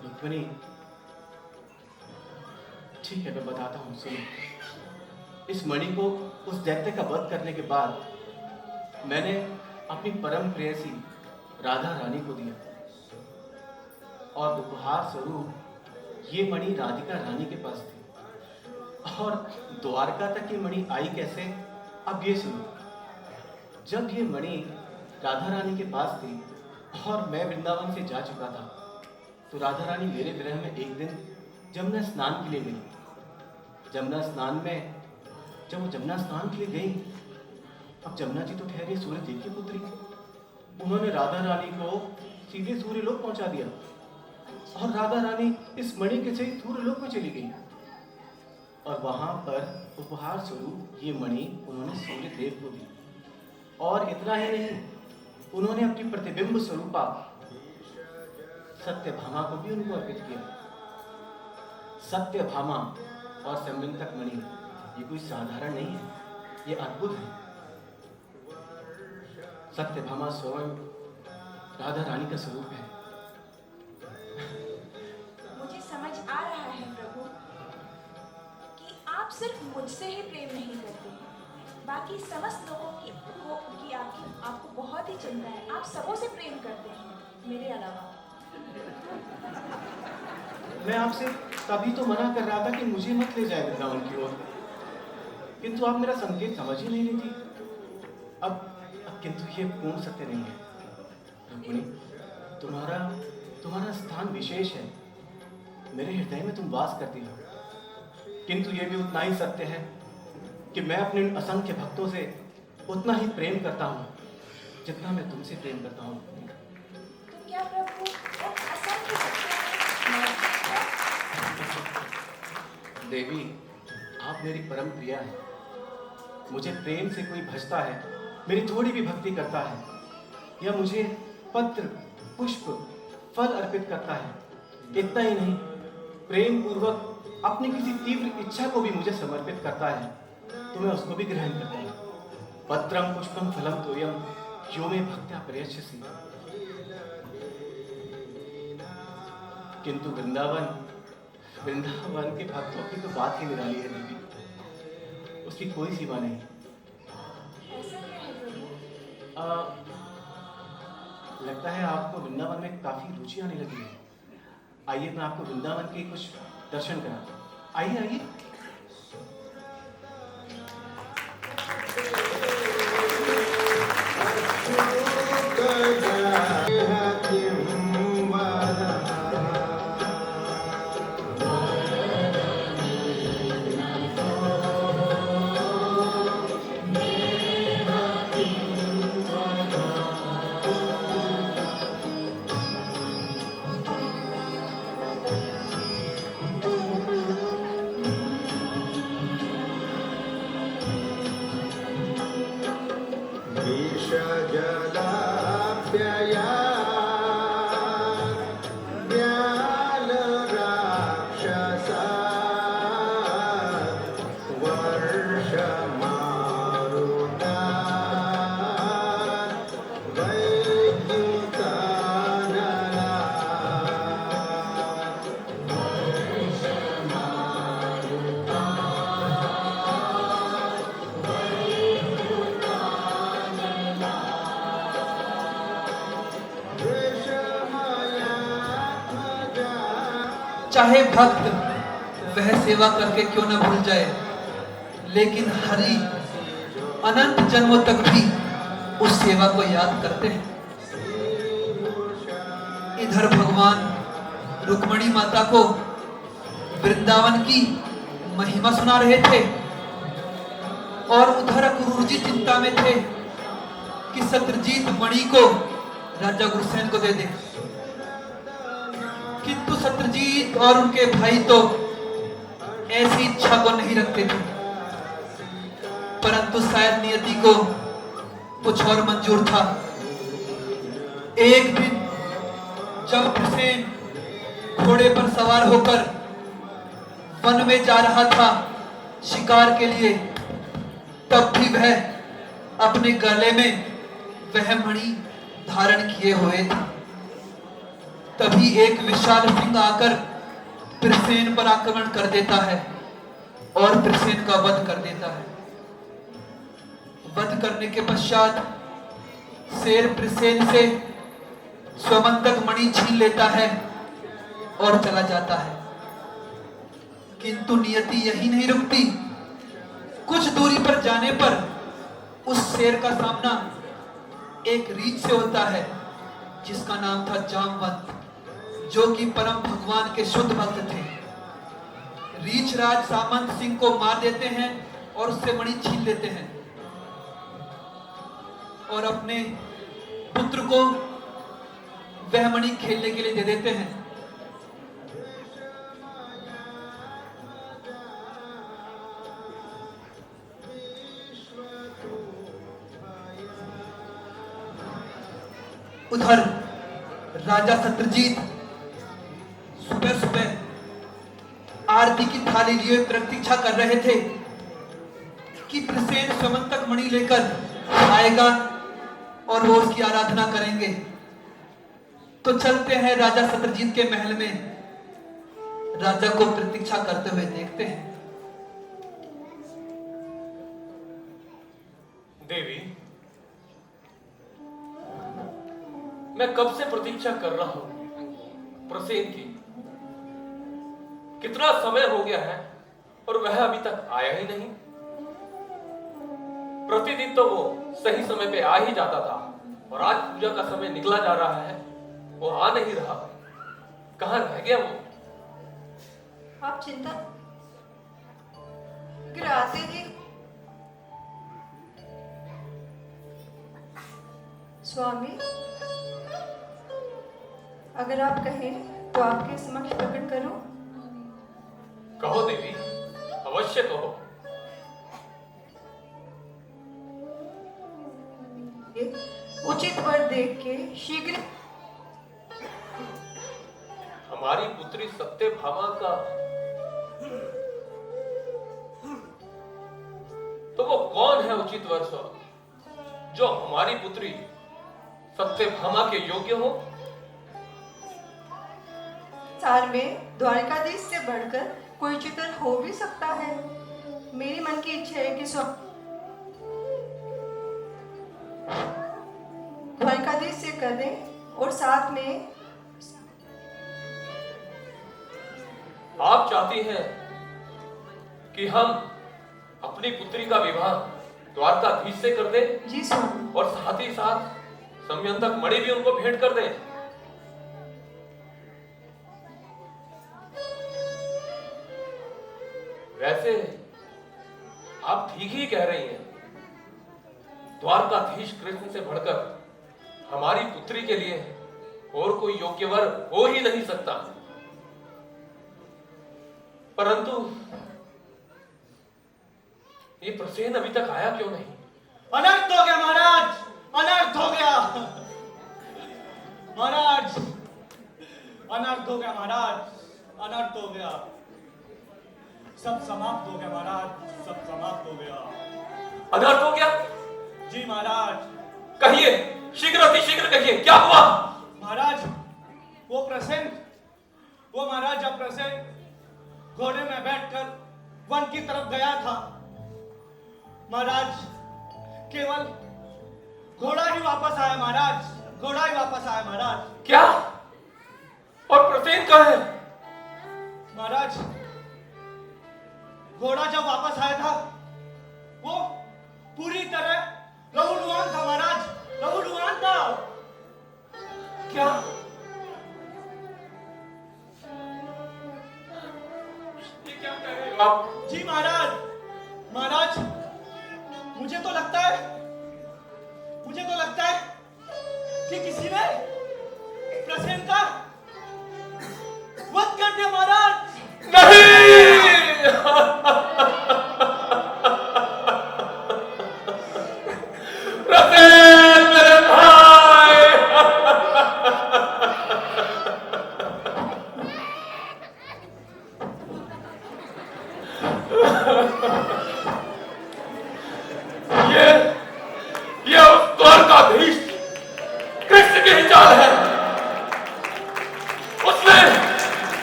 रुक्मिणी, ठीक है मैं बताता हूँ, सुनो। इस मणि को उस दैत्य का वध करने के बाद मैंने अपनी परम प्रेयसी राधा रानी को दिया और उपहार स्वरूप ये मणि राधिका रानी के पास थी। और द्वारका तक ये मणि आई कैसे, अब ये सुनो। जब ये मणि राधा रानी के पास थी और मैं वृंदावन से जा चुका था, तो राधा रानी मेरे विरह में एक दिन जमुना स्नान के लिए गई। जमुना स्नान में जब वो जमुना स्नान के लिए गई, अब जमुना जी तो ठहरी सूर्य देव की पुत्री, उन्होंने राधा रानी को सीधे सूर्य लोक पहुंचा दिया और राधा रानी इस मणि के सहित सूर्य लोक में चली गई। और वहां पर उपहार स्वरूप ये मणि उन्होंने सूर्य देव को दी। और इतना ही नहीं, उन्होंने अपनी प्रतिबिंब स्वरूपा सत्यभामा को भी उनको अर्पित किया। सत्यभामा और संबंधक मणि ये कोई साधारण नहीं है, ये अद्भुत है। सत्यभामा स्वयं राधा रानी का स्वरूप है। मुझे समझ आ रहा है प्रभु कि आप सिर्फ मुझसे ही प्रेम नहीं करते, बाकी समस्त लोगों की आपको बहुत ही चिंता है। आप सबों से प्रेम करते हैं, मेरे अलावा। मैं आपसे तभी तो मना कर रहा था कि मुझे मत ले जाए वृंदावन की ओर, किंतु आप मेरा संकेत समझ ही नहीं लेती। अब किंतु ये पूर्ण सत्य नहीं है रुक्मिणी, तुम्हारा स्थान विशेष है, मेरे हृदय में तुम वास करती हो। किंतु ये भी उतना ही सत्य है कि मैं अपने उन असंख्य भक्तों से उतना ही प्रेम करता हूँ जितना मैं तुमसे प्रेम करता हूँ। तो क्या प्रभु उन असंख्य भक्तों में देवी, आप मेरी परम प्रिया हैं। मुझे प्रेम से कोई भजता है, मेरी थोड़ी भी भक्ति करता है, या मुझे पत्र, पुष्प, फल अर्पित करता है, इतना ही नहीं, प्रेम पूर्वक अपनी किसी तीव्र इच्छा को भी मुझे समर्पित करता है, तो मैं उसको भी ग्रहण करता हूँ। पत्रम पुष्पम फलम तोयम यो मे भक्त्या प्रयच्छसि। किंतु वृंदावन के भक्तों की तो बात ही निराली है देवी, उसकी कोई सीमा नहीं। ऐसा क्या है प्रभु? लगता है आपको वृंदावन में काफी रुचि आने लगी है। आइए मैं आपको वृंदावन के कुछ दर्शन कराता हूँ। आइए आइए। चाहे भक्त वह सेवा करके क्यों न भूल जाए, लेकिन हरि अनंत जन्मों तक भी उस सेवा को याद करते हैं। इधर भगवान रुक्मणी माता को वृंदावन की महिमा सुना रहे थे और उधर अक्रूर जी चिंता में थे कि शत्रुजीत मणि को राजा गुरुसेन को दे दे, किंतु शत्रुजीत और उनके भाई तो ऐसी इच्छा को नहीं रखते थे, परंतु शायद नियति को कुछ और मंजूर था। एक दिन जब प्रसेन घोड़े पर सवार होकर वन में जा रहा था शिकार के लिए, तब भी वह अपने गले में वह मणि धारण किए हुए था। तभी एक विशाल सिंह आकर प्रसेन पर आक्रमण कर देता है और प्रसेन का वध कर देता है। वध करने के पश्चात शेर प्रसेन से स्वमंतक मणि छीन लेता है और चला जाता है, किंतु नियति यही नहीं रुकती। कुछ दूरी पर जाने पर उस शेर का सामना एक रीछ से होता है जिसका नाम था जामवंत, जो कि परम भगवान के शुद्ध भक्त थे। रीछ राज सामंत सिंह को मार देते हैं और उससे मणि छीन लेते हैं और अपने पुत्र को वह मणि खेलने के लिए दे देते हैं। उधर राजा शत्रुजीत सुबह सुबह आरती की थाली लिए प्रतीक्षा कर रहे थे कि प्रसेन स्वमंतक मणि लेकर आएगा और वो उसकी आराधना करेंगे। तो चलते हैं राजा शत्रुजीत के महल में, राजा को प्रतीक्षा करते हुए देखते हैं। देवी, मैं कब से प्रतीक्षा कर रहा हूं प्रसेन की। कितना समय हो गया है और वह अभी तक आया ही नहीं। प्रतिदिन तो वो सही समय पे आ ही जाता था और आज पूजा का समय निकला जा रहा है, वो आ नहीं रहा। कहां रह गया वो? आप चिंता अगर आते ही स्वामी, अगर आप कहें तो आपके समक्ष प्रकट करूं। कहो देवी, अवश्य कहो। उचित वर देख के शीघ्र हमारी पुत्री सत्यभामा का तो वो कौन है उचित वर जो हमारी पुत्री सत्यभामा के योग्य हो? सार में द्वारकाधीश से बढ़कर कोई चित्र हो भी सकता है। मेरी मन की इच्छा है कि द्वारकाधीश से कर दें और साथ में आप चाहती हैं कि हम अपनी पुत्री का विवाह द्वारकाधीश से कर दें? जी स्वामी। और साथ ही साथ समयंतक मणि भी उनको भेंट कर दें। वैसे आप ठीक ही कह रही हैं। द्वारकाधीश कृष्ण से बढ़कर हमारी पुत्री के लिए और कोई योग्य वर हो ही नहीं सकता। परंतु ये प्रसेन अभी तक आया क्यों नहीं? अनर्थ हो गया महाराज, अनर्थ हो गया महाराज, अनर्थ हो गया महाराज, अनर्थ हो गया। सब समाप्त हो गया महाराज, सब समाप्त हो गया। अनर्थ हो गया? जी महाराज। कहिए, शीघ्र अति शीघ्र कहिए, क्या हुआ? महाराज वो प्रसेन, वो महाराज जब प्रसेन घोड़े में बैठकर वन की तरफ गया था, महाराज केवल घोड़ा ही वापस आया महाराज, घोड़ा ही वापस आया महाराज। क्या? और प्रसेन कहाँ है? महाराज, घोड़ा जब वापस आया था वो पूरी तरह लहूलुहान था महाराज, लहूलुहान था। क्या? ये क्या कह रहे हो आप? जी महाराज, महाराज मुझे तो लगता है कि किसी ने प्रसेन का वध कर दिया महाराज। नहीं! प्रसेन मेरे भाई! ये उस द्वारकाधीश कृष्ण की ही चाल है। उसने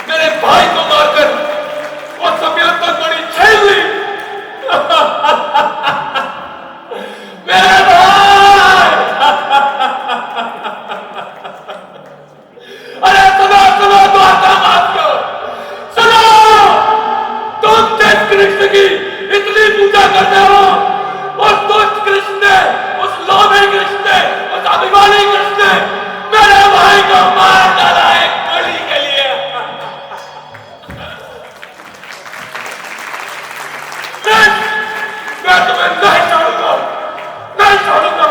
मेरे भाई को मारकर वो समयांतर मणि छीन ली। मेरे भाई! अरे सुनो सुनो द्वारकावासियों, सुनो! तुम जिस कृष्ण की इतनी पूजा करते हो, उस दुष्ट कृष्ण ने, उस लोभी कृष्ण ने, उस अभिमानी कृष्ण ने मेरे भाई को मार डाला एक मणि के लिए। मैं तुम्हें नहीं छोड़ूंगा, नहीं छोड़ूंगा।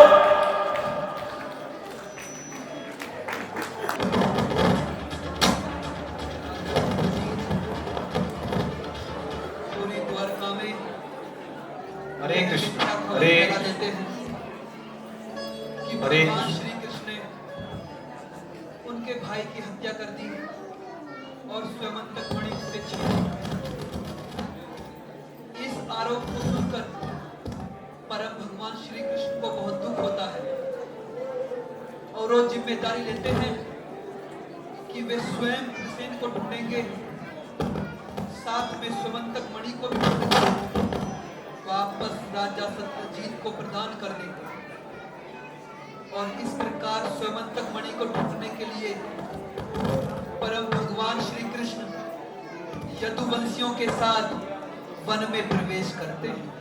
पूरी द्वारका में हरे कृष्ण, खबर हरे फैला देते हैं कि हरे भगवान श्री कृष्ण ने उनके भाई की हत्या कर दी और स्वयंतक मणि से छीन ली। इस आरोप को सुनकर परम भगवान श्री कृष्ण को बहुत दुख होता है और वो जिम्मेदारी लेते हैं कि वे स्वयं प्रसेन को ढूंढेंगे, साथ में स्वयंतक मणि को भी ढूंढेंगे, वापस राजा सत्यजीत को प्रदान कर देंगे। और इस प्रकार स्वयंतक मणि को ढूंढने के लिए परम भगवान श्री कृष्ण यदुवंशियों के साथ वन में प्रवेश करते हैं।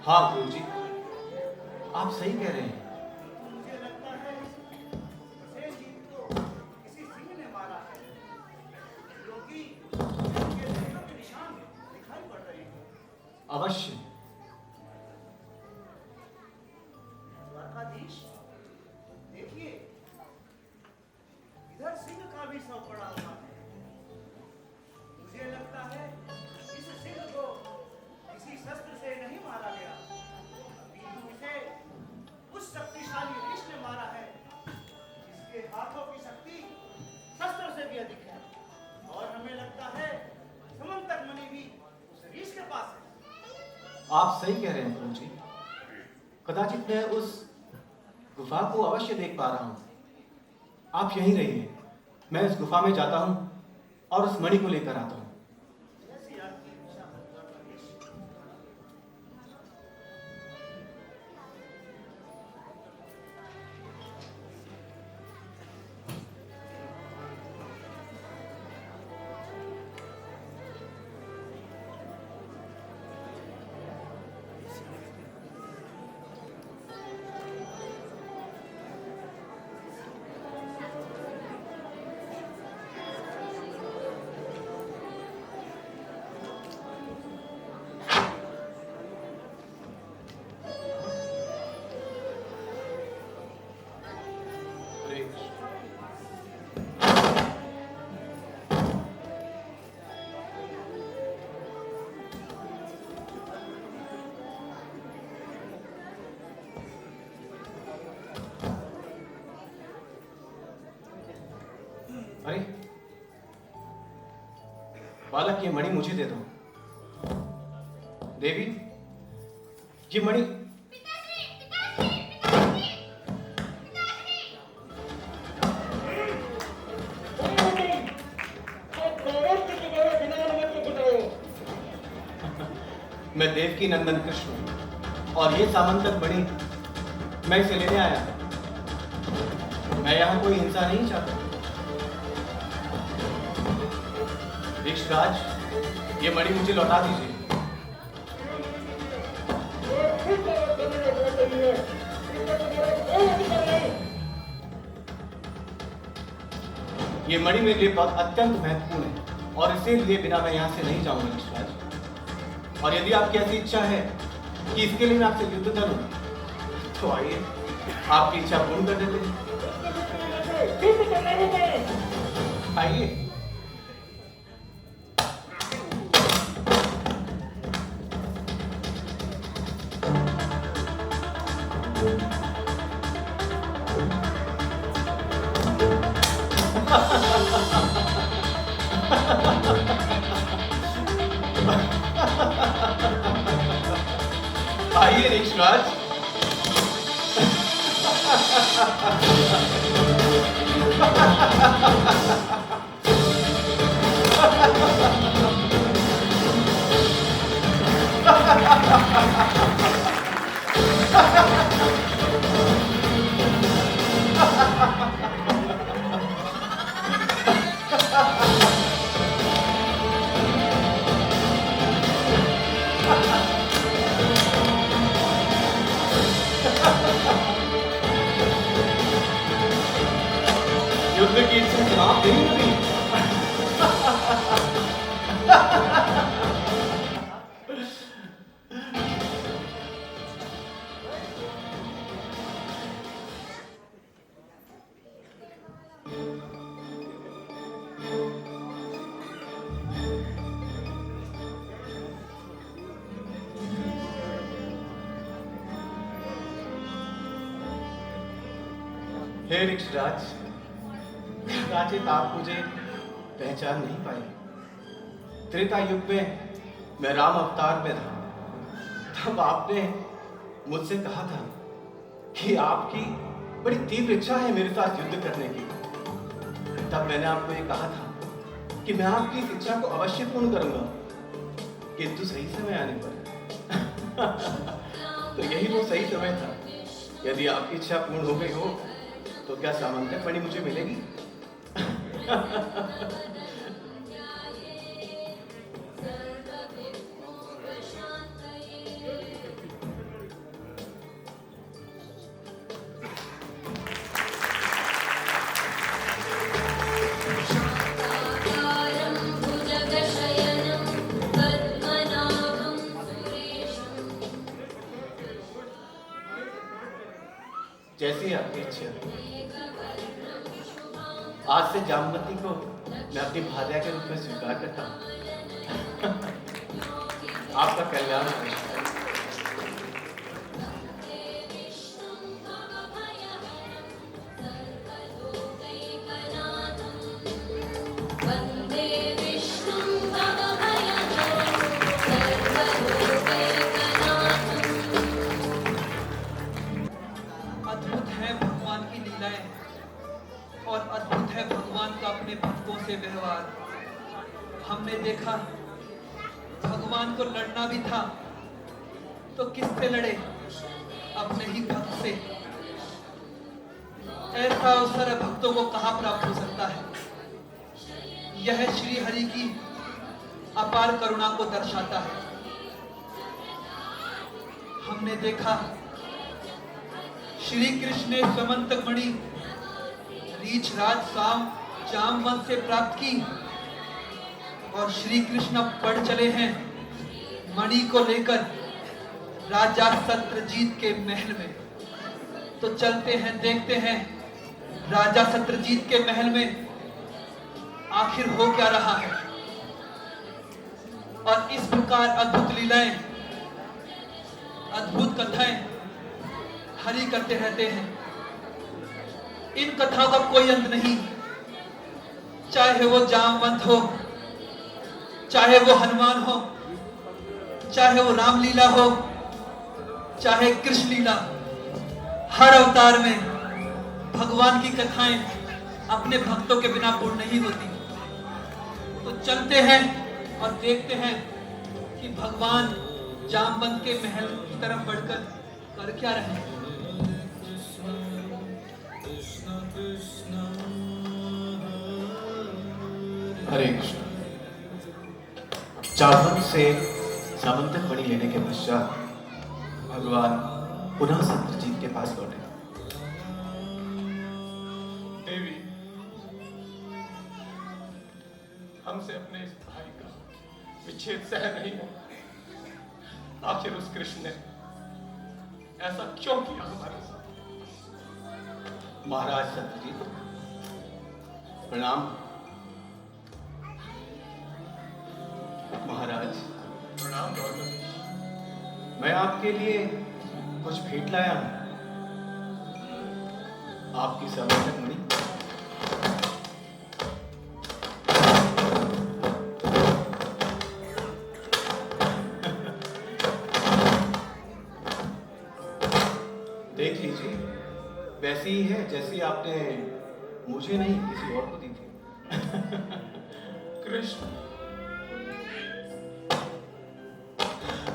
हाँ गुरु जी, आप सही कह रहे हैं। मुझे लगता है प्रसेन जीत को किसी सिंह ने मारा है, क्योंकि उनके सिरों के निशान दिखाई पड़ रहे हैं। अवश्य। द्वारकाधीश, देखिए इधर सिंह का भी शव पड़ा हुआ है। मुझे लगता है इस सिंह को किसी शस्त्र से नहीं मारा गया, अपितु इसे उस शक्तिशाली ऋष ने मारा है जिसके हाथों की शक्ति शस्त्र से भी अधिक है। और हमें लगता है समंतक मणि भी उस ऋष के पास है। आप सही कह रहे हैं गुरु जी। कदाचित मैं उस गुफा को अवश्य देख पा रहा हूँ। आप यहीं रहिए, मैं इस गुफा में जाता हूँ और उस मणि को लेकर आता हूँ। जैसी आपकी इच्छा हो द्वारकाधीश। बालक, ये मणि मुझे दे दो। देवी, ये मणि। मैं देवकी नंदन कृष्ण हूं और ये सामंतक मणि मैं इसे लेने आया। मैं यहाँ कोई हिंसा नहीं चाहता। ऋषराज, ये मणि मुझे लौटा दीजिए। ये मणि मेरे लिए बहुत अत्यंत महत्वपूर्ण है और इसे लिए बिना मैं यहाँ से नहीं जाऊंगा ऋषराज। और यदि आपकी ऐसी इच्छा है कि इसके लिए मैं आपसे युद्ध करूं, तो आइए आपकी इच्छा पूर्ण कर देते हैं। आइए। आइए ऋषराज। युद्ध की इच्छा समाप्त नहीं हुई। हे ऋषराज, राजित, आप मुझे पहचान नहीं पाए। त्रेता युग में मैं राम अवतार में था। तब आपने मुझसे कहा था कि आपकी बड़ी तीव्र इच्छा है मेरे साथ युद्ध करने की। तब मैंने आपको ये कहा था कि मैं आपकी इस इच्छा को अवश्य पूर्ण करूंगा, किंतु सही समय आने पर। तो यही वो सही समय था। यदि आपकी इच्छा पूर्ण हो गई हो तो क्या सामंतक मणि मुझे मिलेगी? जैसी आपकी इच्छा। आज से जामवती को मैं अपनी भार्या के रूप में स्वीकार करता हूँ। आपका कल्याण हो। अद्भुत है भगवान की लीलाएं और अद्भुत है भगवान का अपने भक्तों से व्यवहार। हमने देखा भगवान को लड़ना भी था तो किससे लड़े? अपने ही भक्त से। ऐसा अवसर भक्तों को कहां प्राप्त हो सकता है? यह श्री हरि की अपार करुणा को दर्शाता है। हमने देखा श्री कृष्ण ने समंतक मणि रीछराज साम जामवंत से प्राप्त की और श्री कृष्ण बढ़ चले हैं मणि को लेकर राजा सत्यजीत के महल में। तो चलते हैं, देखते हैं राजा सत्यजीत के महल में आखिर हो क्या रहा है। और इस प्रकार अद्भुत लीलाएं, अद्भुत कथाएं हरि करते रहते हैं। इन कथाओं का कोई अंत नहीं, चाहे वो जामवंत हो, चाहे वो हनुमान हो, चाहे वो रामलीला हो, चाहे कृष्ण लीला, हर अवतार में भगवान की कथाएं अपने भक्तों के बिना पूर्ण नहीं होती। तो चलते हैं और देखते हैं कि भगवान जामवंत के महल की तरफ बढ़कर कर क्या रहे हैं। हरे कृष्ण। जामवंत से सामंतक मणि लेने के पश्चात भगवान पुनः सत्यजीत के पास लौटे। देवी, हमसे अपने इस भाई का विच्छेद सहन नहीं हो। आखिर उस कृष्ण ने ऐसा क्यों किया हमारे साथ? महाराज सत्यजीत, प्रणाम। महाराज प्रणाम गौतम। मैं आपके लिए कुछ भेंट लाया हूं। आपकी सामंतक मणि। देख लीजिए, वैसी ही है जैसी आपने मुझे नहीं किसी और को दी थी। कृष्ण,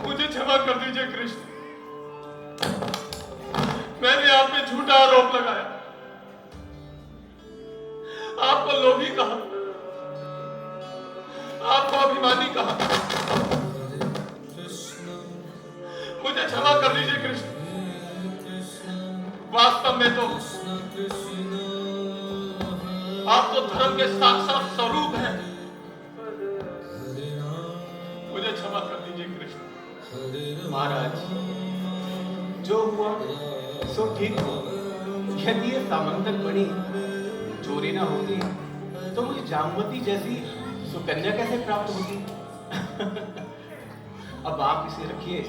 मुझे क्षमा कर दीजिए कृष्ण। मैंने आप पे झूठा आरोप लगाया, आपको लोभी कहा, आपको अभिमानी कहा। मुझे क्षमा कर दीजिए कृष्ण। वास्तव में तो आप तो धर्म के साक्षात स्वरूप हैं। मुझे क्षमा कर दीजिए कृष्ण। महाराज, जो हुआ सो ठीक हो। यदि ये सामंतक मणि चोरी ना होती तो मुझे जामवती जैसी सुकन्या कैसे प्राप्त होती। अब आप इसे रखिए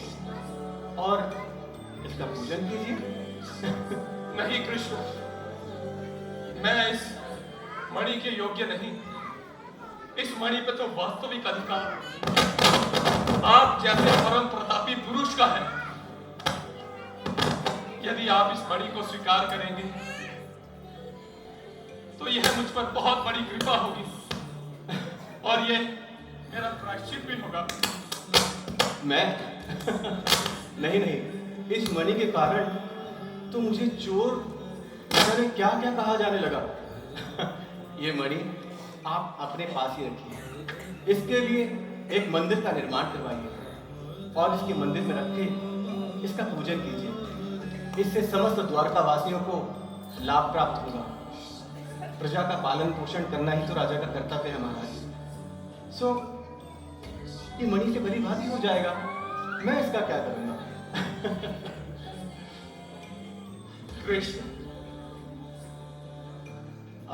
और इसका पूजन कीजिए। नहीं कृष्ण, मैं इस मणि के योग्य नहीं। इस मणि पे तो वास्तविक अधिकार आप जैसे परम प्रतापी पुरुष का है। यदि आप इस मणि को स्वीकार करेंगे तो यह मुझ पर बहुत बड़ी कृपा होगी और यह मेरा प्रायश्चित भी होगा। मैं नहीं नहीं, इस मणि के कारण तो मुझे चोर मैंने क्या क्या कहा जाने लगा। ये मणि आप अपने पास ही रखिए। इसके लिए एक मंदिर का निर्माण करवाइए और इसके मंदिर में रख के इसका पूजन कीजिए। इससे समस्त द्वारका वासियों को लाभ प्राप्त होगा। प्रजा का पालन पोषण करना ही तो राजा का कर्तव्य है महाराज। सो ये मणि से भली भांति हो जाएगा। मैं इसका क्या करूंगा। कृष्ण,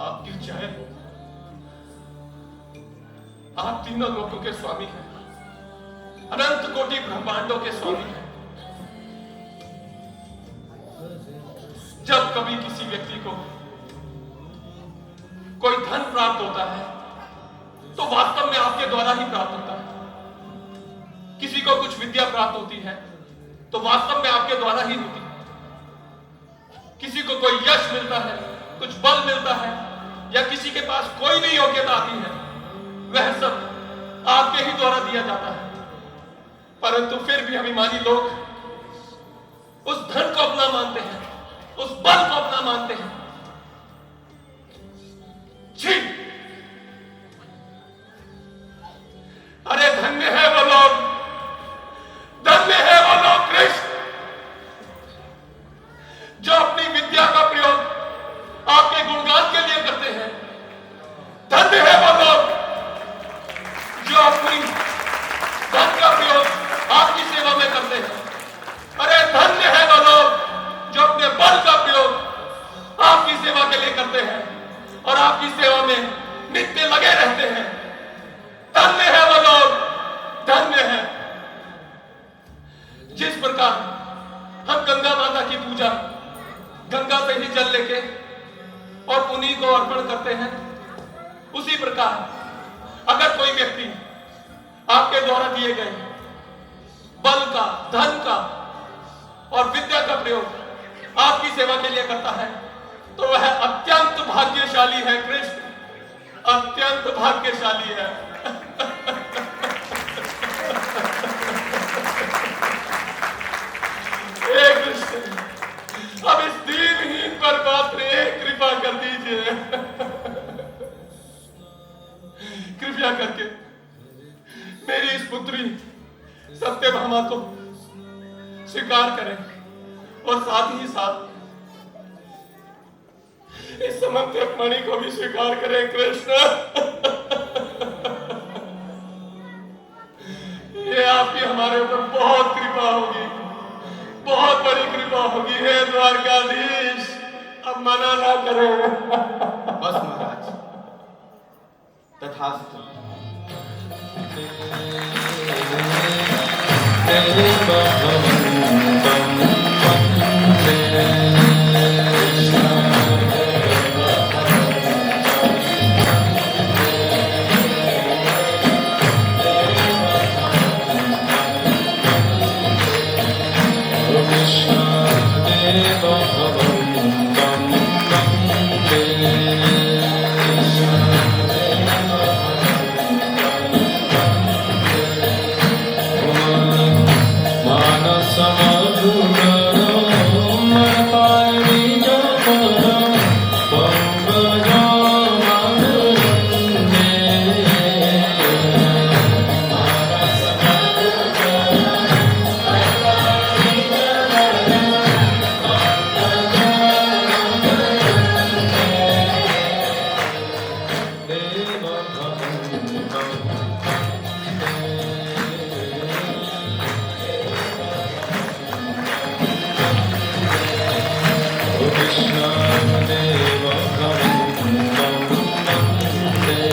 आपकी जय हो। आप तीनों लोगों के स्वामी हैं, अनंत कोटि ब्रह्मांडों के स्वामी हैं। जब कभी किसी व्यक्ति को कोई धन प्राप्त होता है तो वास्तव में आपके द्वारा ही प्राप्त होता है। किसी को कुछ विद्या प्राप्त होती है तो वास्तव में आपके द्वारा ही होती है। किसी को कोई यश मिलता है, कुछ बल मिलता है, या किसी के पास कोई भी योग्यता आती है, वह सब आपके ही द्वारा दिया जाता है। परंतु फिर भी अभिमानी लोग उस धन को अपना मानते हैं, उस बल को अपना मानते हैं। छी! अरे धन्य है वो लोग, धन्य है वो लोग कृष्ण, जो अपनी विद्या का प्रयोग आपके गुणगान के लिए करते हैं। धन्य है वो लोग जो अपनी धन का प्रयोग आपकी सेवा में करते हैं। अरे धन्य है वो लोग जो अपने बल का प्रयोग आपकी सेवा के लिए करते हैं और आपकी सेवा में नित्य लगे रहते हैं। धन्य है वो लोग, धन्य है। जिस प्रकार हम गंगा माता की पूजा गंगा से ही जल लेके और उन्हीं को अर्पण करते हैं, उसी प्रकार अगर कोई व्यक्ति आपके द्वारा दिए गए बल का, धन का और विद्या का प्रयोग आपकी सेवा के लिए करता है तो वह अत्यंत भाग्यशाली है कृष्ण, अत्यंत भाग्यशाली है। हे कृष्ण, अब इस दीनहीन पर मात्र एक कृपा कर दीजिए। कृपया करके मेरी इस पुत्री सत्यभामा को स्वीकार करें और साथ ही साथ इस समंतक मणि को भी स्वीकार करें कृष्ण। ये आपकी हमारे ऊपर बहुत कृपा होगी, बहुत बड़ी कृपा होगी। हे द्वारकाधीश, अब मना ना करें। बस महाराज, तथास्तु। तेरे